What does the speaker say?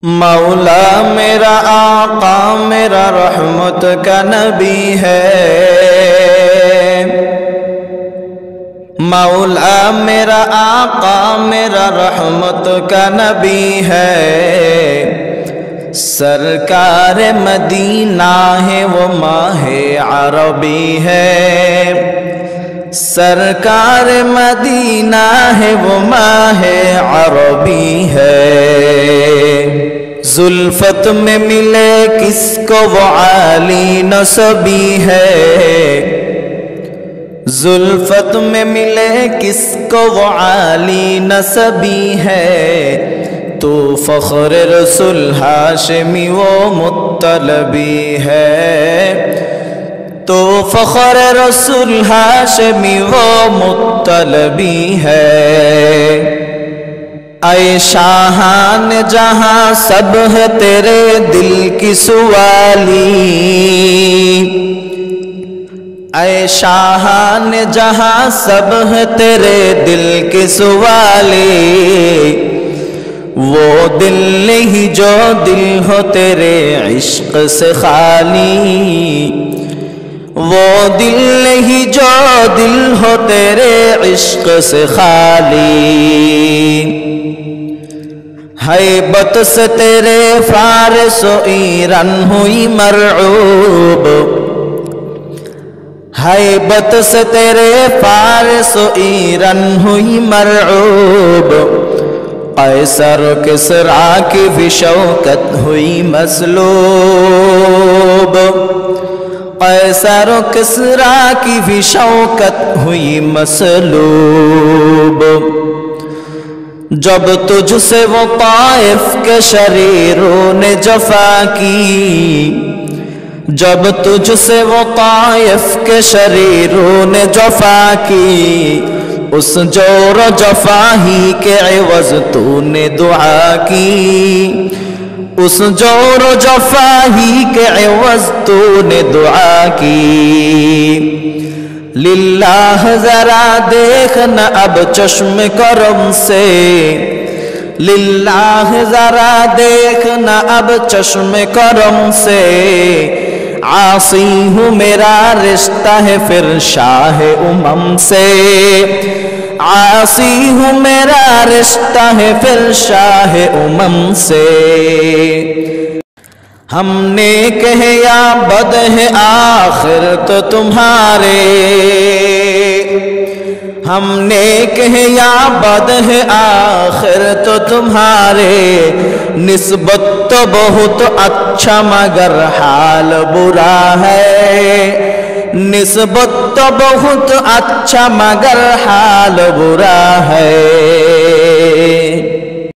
مولا میرا آقا میرا رحمت کا نبی ہے، مولا میرا آقا میرا رحمت کا نبی ہے، سرکار مدینہ ہے وہ ماہ عربی ہے، سرکار مدینہ ہے وہ ماہ عربی ہے، زلفت میں ملے کس کو وہ عالی نسبی ہے، زلفت میں ملے کس کو وہ عالی نسبی ہے، تو فخر رسول ہاشمی وہ مطلبی ہے، تو فخر رسول ہاشمی وہ مطلبی ہے، اے شاہان جہاں سب ہے تیرے دل کی سوالی، اے شاہان جہاں سب ہے تیرے دل کی سوالی، وہ دل نہیں جو دل ہو تیرے عشق سے خالی، وہ دل نہیں جو دل ہو تیرے عشق سے خالی، ہیبت سے تیرے فارس و ایران ہوئی مرعوب، ہیبت سے تیرے فارس و ایران ہوئی مرعوب، قیصر و کسریٰ کی بھی شوکت ہوئی مسلوب، قیصر و کسریٰ کی بھی شوکت ہوئی مسلوب، جب تجھ سے وہ طائف کے شریروں نے جفا کی، جب تجھ سے وہ طائف کے شریروں نے جفا کی، اس جور و جفا ہی کے عوض تو نے دعا کی، اس جور و جفا ہی کے عوض تو نے دعا کی، للہ ذرا دیکھنا اب چشم کرم سے، للہ ذرا دیکھنا اب چشم کرم سے، عاصی ہوں میرا رشتہ ہے پھر شاہ امم سے، عاصی ہوں میرا رشتہ ہے پھر شاہ امم سے، ہم نیک ہیں یا بد ہیں آخر تو تمہارے، ہم نیک ہیں یا بد ہیں آخر تو تمہارے، نسبت تو بہت اچھا مگر حال برا ہے، نسبت تو بہت اچھا مگر حال برا ہے،